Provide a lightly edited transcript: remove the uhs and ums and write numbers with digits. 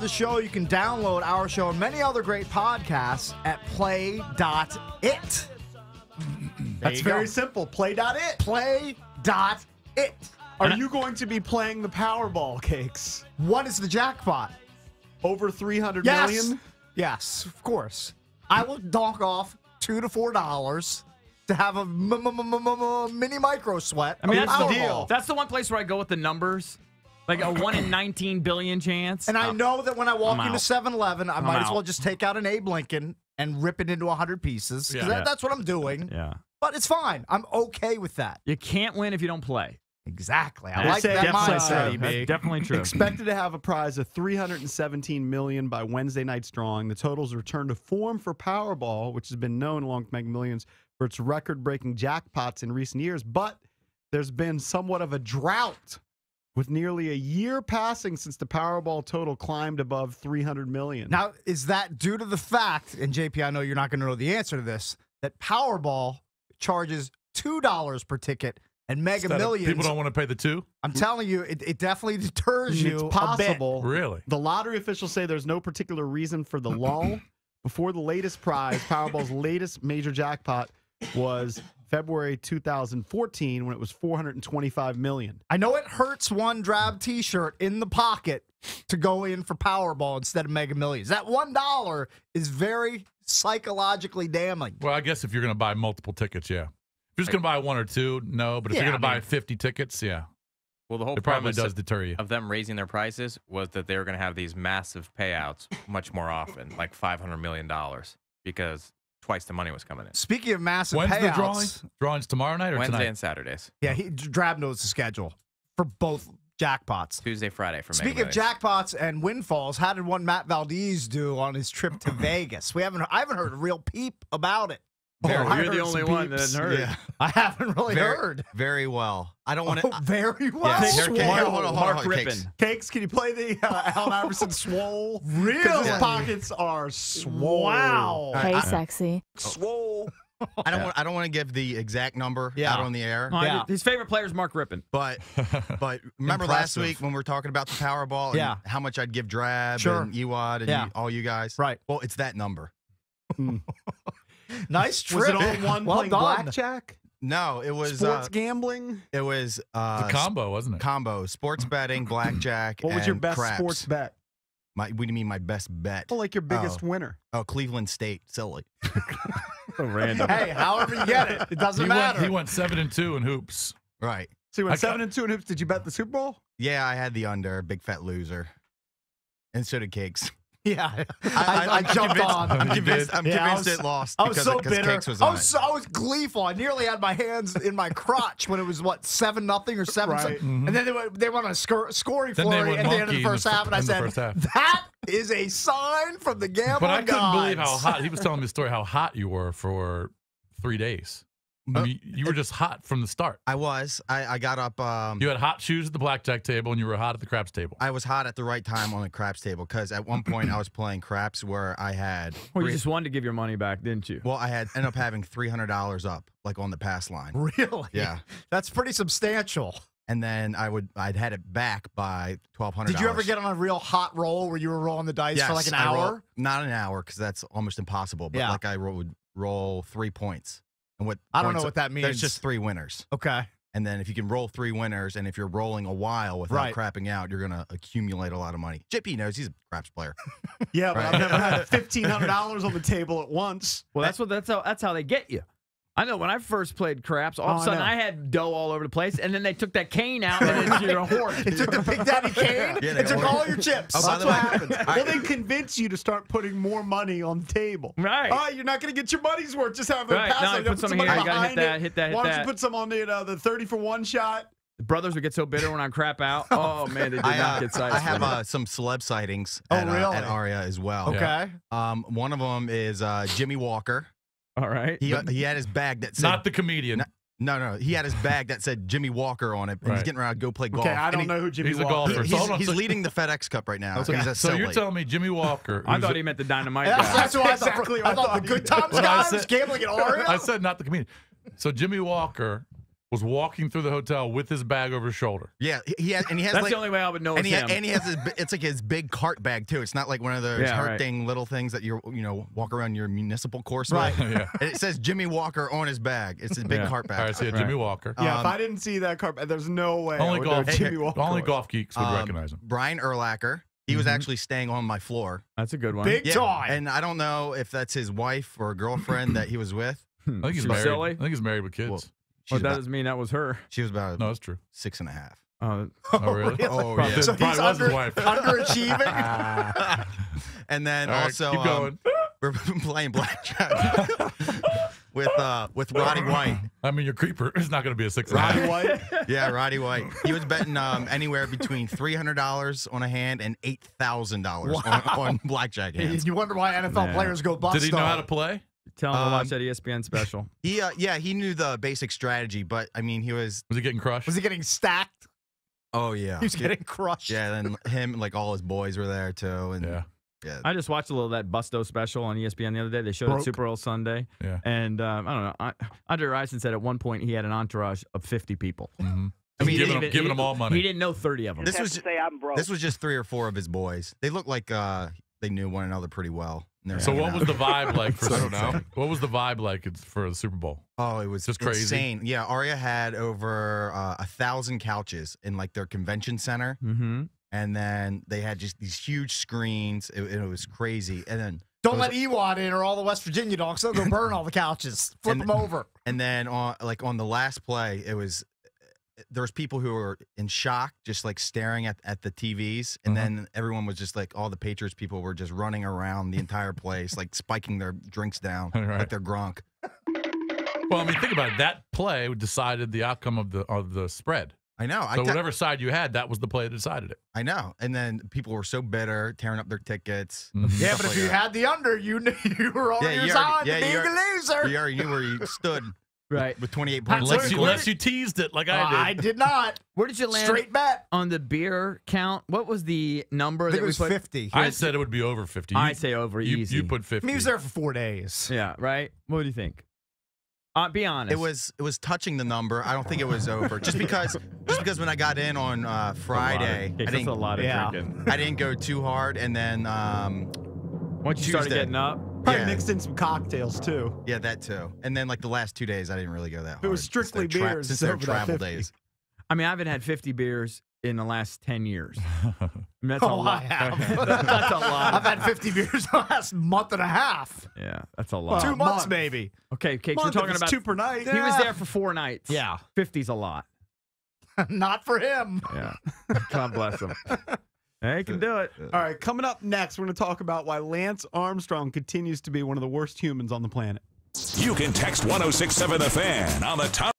the show, you can download our show and many other great podcasts at play.it. That's very simple. Play.it. Play.it. Are you going to be playing the Powerball, Cakes? What is the jackpot? Over 300 Yes. million? Yes, of course. I will donk off $2 to $4 to have a mini micro sweat. I mean, of that's the Powerball. deal. That's the one place where I go with the numbers. Like a 1 in 19 billion chance. And I know that when I walk I'm into out. 7-Eleven, I might as out. well just take out an Abe Lincoln and rip it into 100 pieces. 'Cause that's what I'm doing. Yeah. But it's fine. I'm okay with that. You can't win if you don't play. Exactly. I That's like that definitely mindset. true. That's definitely true. Expected to have a prize of $317 million by Wednesday night's drawing. The totals return to form for Powerball, which has been known along with Mega Millions for its record-breaking jackpots in recent years. But there's been somewhat of a drought, with nearly a year passing since the Powerball total climbed above $300 million. Now, is that due to the fact, and JP, I know you're not going to know the answer to this, that Powerball charges $2 per ticket and Mega Millions? People don't want to pay the $2? I'm telling you, it definitely deters you. It's possible. A bit. Really? The lottery officials say there's no particular reason for the lull. Before the latest prize, Powerball's latest major jackpot was February 2014 when it was $425 million. I know it hurts one drab T-shirt in the pocket to go in for Powerball instead of Mega Millions. That $1 is very psychologically damning. Well, I guess if you're going to buy multiple tickets, yeah. If you're just going to buy 1 or 2, no. But if Yeah, you're going to I buy mean- 50 tickets, yeah. Well, the whole It probably premise does deter you. of them raising their prices was that they were going to have these massive payouts much more often, like $500 million, because twice the money was coming in. Speaking of massive When's payouts, the drawing? Drawing's tomorrow night or Wednesday tonight? and Saturdays. yeah, Drab knows the schedule for both jackpots. Tuesday, Friday for Speaking Mega of Millions. jackpots and windfalls, how did one Matt Valdez do on his trip to Vegas? I haven't heard a real peep about it. You're I the heard only some one that peeps. heard. Yeah. I haven't really heard. Very well. I don't want Oh, to. very well. Yeah, here, Swole. hold on, Mark Cakes. Rippin. Cakes, can you play the Allen Iverson swole? Really? Because his pockets are swole. Wow. All Hey, right, sexy. Swole. I don't want to give the exact number Yeah. out on the air. Yeah. His favorite player is Mark Rippin. But remember last Impressive. week when we were talking about the Powerball and Yeah. how much I'd give Drab Sure. and Ewad and Yeah. all you guys? Right. Well, it's that number. Nice trip. Was it all one Well playing done. blackjack? No, it was Sports gambling? it was It's a combo, wasn't it? combo, sports betting, blackjack. What was your and best craps. sports bet? What do you mean my best bet? Oh, like your biggest winner. Oh, Cleveland State, silly. So random. Hey, however you get it, it doesn't matter. He went 7-2 in hoops. Right. So you went I 7-2 in hoops. Did you bet the Super Bowl? Yeah, I had the under, big fat loser, and so did Cakes. Yeah, I jumped convinced, on. I'm convinced. I'm Yeah, I convinced was- it lost I was because so because bitter. Cakes was I on was, it. I was gleeful. I nearly had my hands in my crotch when it was what 7-0 or 7. Right. And then they went on a scoring Then they flurry went at the end of the monkey in first the- half, and I in the said, first half. "That is a sign from the gambling But I couldn't believe how gods." hot. He was telling me the story how hot you were for 3 days. I mean, you were just hot from the start. I was. I got up. You had hot shoes at the blackjack table, and you were hot at the craps table. I was hot at the right time on the craps table because at one point I was playing craps where I had. Well, you just wanted to give your money back, didn't you? Well, I had ended up having $300 up, like on the pass line. Really? Yeah. That's pretty substantial. And then I'd had it back by $1,200. Did you ever get on a real hot roll where you were rolling the dice for like an hour? Not an hour because that's almost impossible. But Yeah. like I would roll 3 points. And what I don't know points- what that means. There's just 3 winners. Okay. And then if you can roll 3 winners, and if you're rolling a while without Right. crapping out, you're gonna accumulate a lot of money. JP knows he's a craps player. Yeah, but Right. I've never had $1,500 on the table at once. Well, that's how they get you. I know when I first played craps, all of Oh, a I sudden know. I had dough all over the place, and then they took that cane out, and then you're a hoard. It took the Big Daddy cane. Yeah, they it took ordered- all your chips. Oh, by That's the what way, happens. I- Well, they convince you to start putting more money on the table. Right. Oh, you're not going to get your money's worth. Just have a Right. pass. No, it. you put some money here, you gotta hit behind that, it. hit that, hit Why don't that. you put some on the 30-for-1 shot? The brothers would get so bitter when I crap out. Oh man, they did not get sized. I have some celeb sightings Oh, at, really? at Aria as well. Okay. One of them is Jimmy Walker. All right. He had his bag that said Not the comedian. no. He had his bag that said Jimmy Walker on it, and he's Right. getting around to go play golf. Okay, I And don't he- know who Jimmy he's a Walker golfer. is. So hold on, He's so- leading the FedEx Cup right now. Okay. He's a So you're silly. telling me Jimmy Walker? I who's thought a- he meant the dynamite That's, guy. that's what I thought. Exactly I what I thought the thought Good you Times Well, I guy said- was gambling at Aria. I said not the comedian. So Jimmy Walker was walking through the hotel with his bag over his shoulder. Yeah, he has That's like, the only way I would know and it's him. he has it's like his big cart bag too. It's not like one of those Yeah, right. hurting little things that you walk around your municipal course Right. with. Yeah. And it says Jimmy Walker on his bag. It's his big Yeah. cart All bag. right, so Jimmy Walker. Yeah, if I didn't see that car, there's no way. I Only would know golf, Jimmy Walker only was. golf geeks would recognize him. Brian Urlacher. He was actually staying on my floor. That's a good one. Big time. And I don't know if that's his wife or girlfriend that he was with. I think he's She was married. silly? I think he's married with kids. Well, Well, she's that about, doesn't mean that was her. she was about No, that's true. 6.5. Oh, Oh, really? Oh, Probably. yeah. So Probably he's was his wife. underachieving. And then All right, also keep going. we're playing blackjack with Roddy White. I mean, your creeper is not going to be a 6.5. Roddy White. Yeah, Roddy White. He was betting anywhere between $300 on a hand and $8,000 on blackjack hands. You wonder why NFL Man. players go bust. Did he know though. how to play? tell him to watch that ESPN special. He knew the basic strategy, but I mean, he was. Was he getting crushed? Was he getting stacked? Oh yeah, He was getting crushed. Yeah, then him, like all his boys were there too, and Yeah. yeah. I just watched a little of that Busto special on ESPN the other day. They showed it Super Bowl Sunday. Yeah. And I don't know. Andre Rison said at one point he had an entourage of 50 people. Mm-hmm. I mean, giving them all money. He didn't know 30 of them. This Have was to say I'm broke. This was just 3 or 4 of his boys. They looked like they knew one another pretty well. And they were So hanging what was out. the vibe like for? I don't know. What was the vibe like for the Super Bowl? Oh, it was Just crazy? insane. Yeah, Aria had over 1,000 couches in like their convention center, Mm-hmm. and then they had just these huge screens. It was crazy. And then Don't let Ewad in or all the West Virginia dogs. They'll go burn all the couches. Flip And- them over. and then on the last play, there was people who were in shock, just like staring at the TVs, and then everyone was just like, all the Patriots people were just running around the entire place, like spiking their drinks down Right. like they're Gronk. Well, I mean, think about it. That play decided the outcome of the spread. I know. So whatever side you had, that was the play that decided it. I know. And then people were so bitter, tearing up their tickets. Yeah, stuff but if like you that. had the under, you knew you were on Yeah, your you side already- to yeah, being you a loser. You already knew where you stood Right. with 28 points. Unless you teased it like I did. I did not. Where did you land Straight bet. on the beer count? What was the number I think that it was we put? 50. I said it would be over 50. I'd say over easy. You put I 50. mean, he was there for 4 days. Yeah, right? What do you think? Be honest. It was touching the number. I don't think it was over. Just because when I got in on Friday, That's a lot of Yeah. drinking. I didn't go too hard, and then Once you started Tuesday. getting up, Probably Yeah. mixed in some cocktails too. yeah, that too. And then like the last 2 days, I didn't really go that hard. It was since strictly they're beers since they're over that travel 50. days. I mean, I haven't had 50 beers in the last 10 years. I mean, that's a Oh, lot. I have. That's a lot. I've had 50 beers the last month and a half. Yeah, that's a lot. 2 months, month. maybe. Okay, Cakes, we're Month, talking if it's about 2 per night. He was there for 4 nights. Yeah. 50's a lot. Not for him. Yeah. God bless him. Hey, he can do it. All right, coming up next, we're going to talk about why Lance Armstrong continues to be one of the worst humans on the planet. You can text 1067 The Fan on the top.